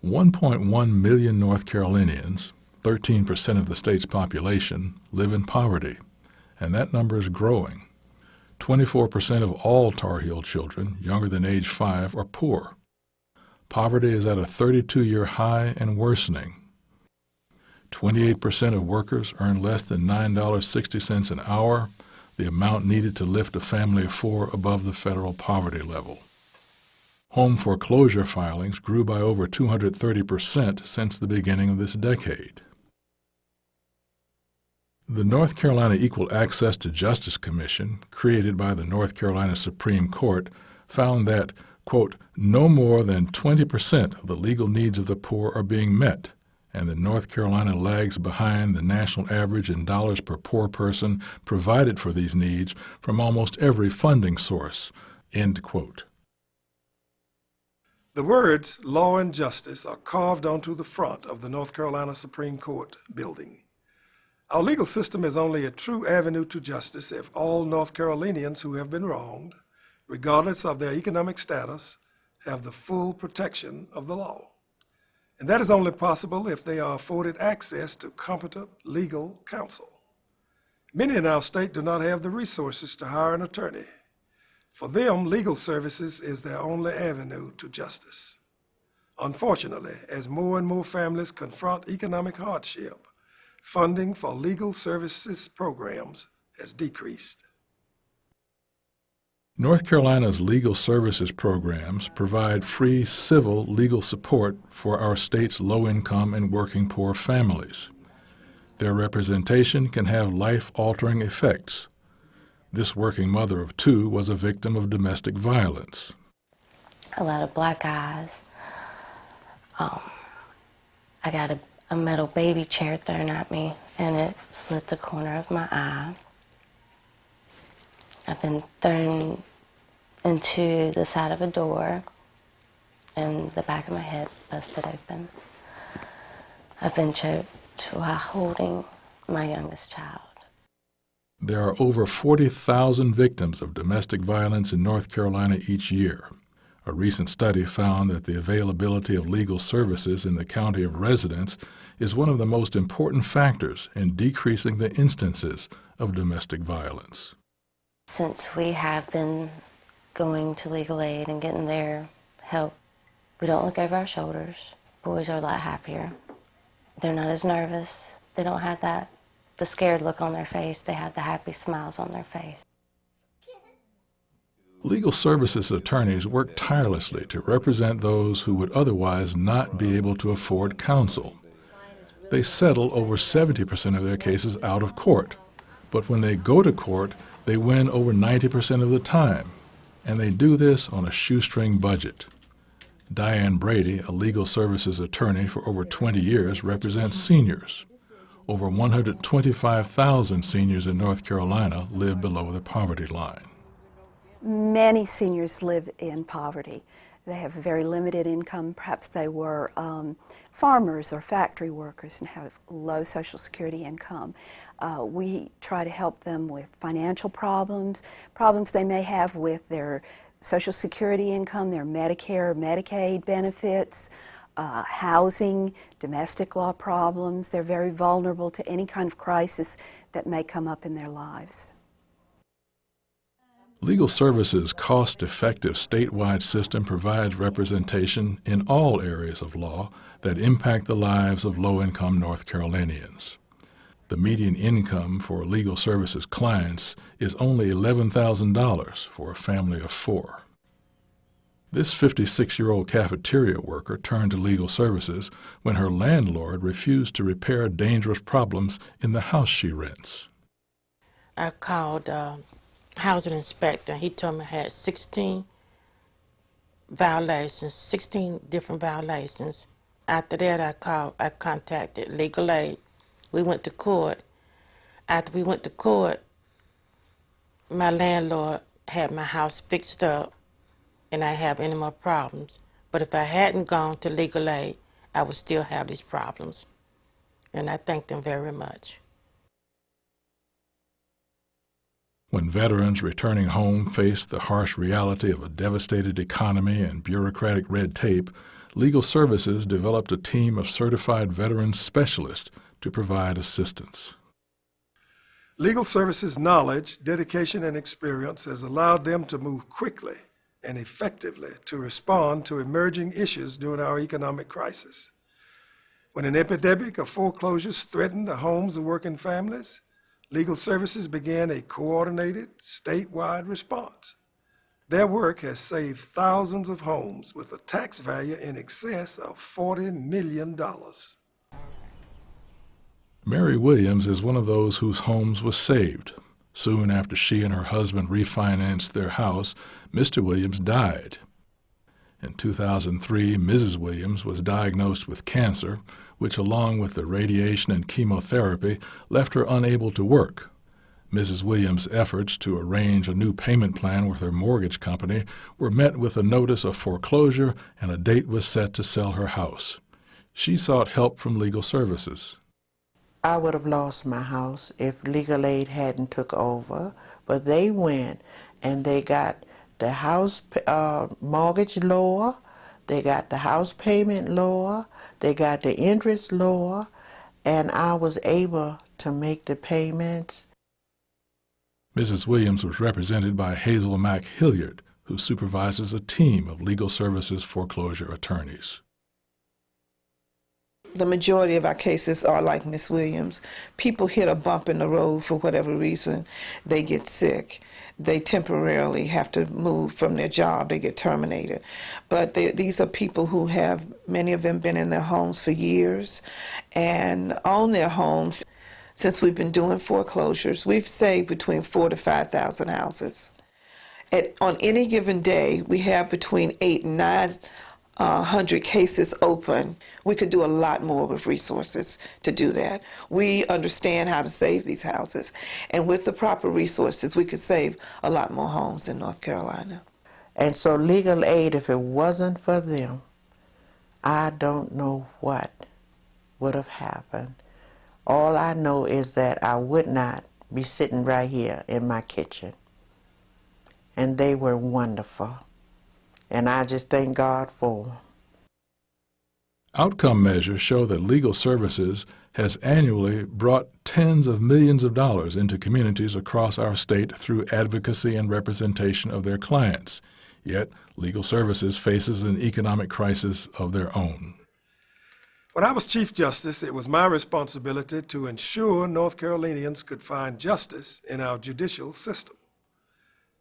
1.1 million North Carolinians, 13% of the state's population, live in poverty, and that number is growing. 24% of all Tar Heel children younger than age 5 are poor. Poverty is at a 32-year high and worsening. 28% of workers earn less than $9.60 an hour, the amount needed to lift a family of 4 above the federal poverty level. Home foreclosure filings grew by over 230% since the beginning of this decade. The North Carolina Equal Access to Justice Commission, created by the North Carolina Supreme Court, found that, quote, no more than 20% of the legal needs of the poor are being met, and that North Carolina lags behind the national average in dollars per poor person provided for these needs from almost every funding source, end quote. The words law and justice are carved onto the front of the North Carolina Supreme Court building. Our legal system is only a true avenue to justice if all North Carolinians who have been wronged, regardless of their economic status, have the full protection of the law. And that is only possible if they are afforded access to competent legal counsel. Many in our state do not have the resources to hire an attorney. For them, legal services is their only avenue to justice. Unfortunately, as more and more families confront economic hardship, funding for legal services programs has decreased. North Carolina's legal services programs provide free civil legal support for our state's low-income and working poor families. Their representation can have life-altering effects. This working mother of 2 was a victim of domestic violence. A lot of black eyes. I got a metal baby chair thrown at me, and it slit the corner of my eye. I've been thrown into the side of a door, and the back of my head busted open. I've been choked while holding my youngest child. There are over 40,000 victims of domestic violence in North Carolina each year. A recent study found that the availability of legal services in the county of residence is one of the most important factors in decreasing the instances of domestic violence. Since we have been going to legal aid and getting their help, we don't look over our shoulders. Boys are a lot happier. They're not as nervous. They don't have the scared look on their face. They have the happy smiles on their face. Legal services attorneys work tirelessly to represent those who would otherwise not be able to afford counsel. They settle over 70% of their cases out of court, but when they go to court, they win over 90% of the time, and they do this on a shoestring budget. Diane Brady, a legal services attorney for over 20 years, represents seniors. Over 125,000 seniors in North Carolina live below the poverty line. Many seniors live in poverty. They have a very limited income. Perhaps they were farmers or factory workers and have low Social Security income. We try to help them with financial problems they may have with their Social Security income, their Medicare, Medicaid benefits, housing, domestic law problems. They're very vulnerable to any kind of crisis that may come up in their lives. Legal Services' cost-effective statewide system provides representation in all areas of law that impact the lives of low-income North Carolinians. The median income for Legal Services clients is only $11,000 for a family of 4. This 56-year-old cafeteria worker turned to Legal Services when her landlord refused to repair dangerous problems in the house she rents. I called housing inspector. He told me I had 16 violations, 16 different violations. After that, I contacted legal aid. We went to court. After we went to court, my landlord had my house fixed up and I didn't have any more problems. But if I hadn't gone to legal aid, I would still have these problems. And I thank them very much. When veterans returning home face the harsh reality of a devastated economy and bureaucratic red tape, Legal Services developed a team of certified veteran specialists to provide assistance. Legal Services' knowledge, dedication, and experience has allowed them to move quickly and effectively to respond to emerging issues during our economic crisis. When an epidemic of foreclosures threatened the homes of working families, Legal Services began a coordinated, statewide response. Their work has saved thousands of homes with a tax value in excess of $40 million. Mary Williams is one of those whose homes was saved. Soon after she and her husband refinanced their house, Mr. Williams died. In 2003, Mrs. Williams was diagnosed with cancer, which along with the radiation and chemotherapy left her unable to work. Mrs. Williams' efforts to arrange a new payment plan with her mortgage company were met with a notice of foreclosure, and a date was set to sell her house. She sought help from Legal Services. I would have lost my house if Legal Aid hadn't took over, but they went and they got the house mortgage lower, they got the house payment lower, they got the interest lower, and I was able to make the payments. Mrs. Williams was represented by Hazel Mack Hilliard, who supervises a team of Legal Services foreclosure attorneys. The majority of our cases are like Miss Williams. People hit a bump in the road for whatever reason. They get sick. They temporarily have to move from their job. They get terminated. But these are people who have, many of them, been in their homes for years and own their homes. Since we've been doing foreclosures, we've saved between 4,000 to 5,000 houses. On any given day, we have between 800 and 900 cases open. We could do a lot more with resources to do that. We understand how to save these houses, and with the proper resources, we could save a lot more homes in North Carolina. And so Legal Aid, if it wasn't for them, I don't know what would have happened. All I know is that I would not be sitting right here in my kitchen. And they were wonderful. And I just thank God for them. Outcome measures show that Legal Services has annually brought tens of millions of dollars into communities across our state through advocacy and representation of their clients. Yet, Legal Services faces an economic crisis of their own. When I was Chief Justice, it was my responsibility to ensure North Carolinians could find justice in our judicial system.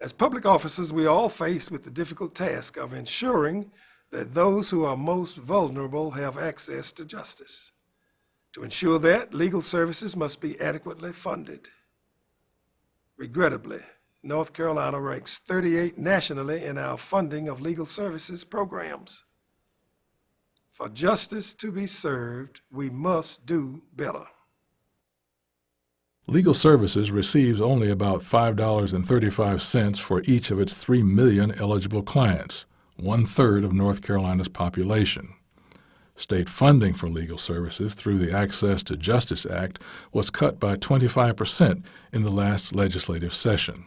As public officers, we are all faced with the difficult task of ensuring that those who are most vulnerable have access to justice. To ensure that, Legal Services must be adequately funded. Regrettably, North Carolina ranks 38 nationally in our funding of legal services programs. For justice to be served, we must do better. Legal Services receives only about $5.35 for each of its 3 million eligible clients, 1/3 of North Carolina's population. State funding for Legal Services through the Access to Justice Act was cut by 25% in the last legislative session.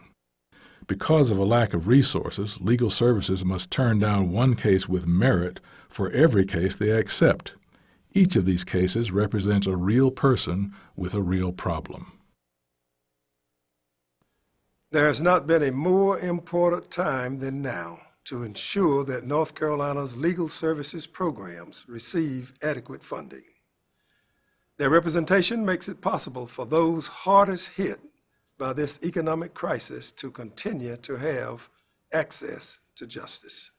Because of a lack of resources, Legal Services must turn down one case with merit for every case they accept. Each of these cases represents a real person with a real problem. There has not been a more important time than now to ensure that North Carolina's legal services programs receive adequate funding. Their representation makes it possible for those hardest hit by this economic crisis to continue to have access to justice.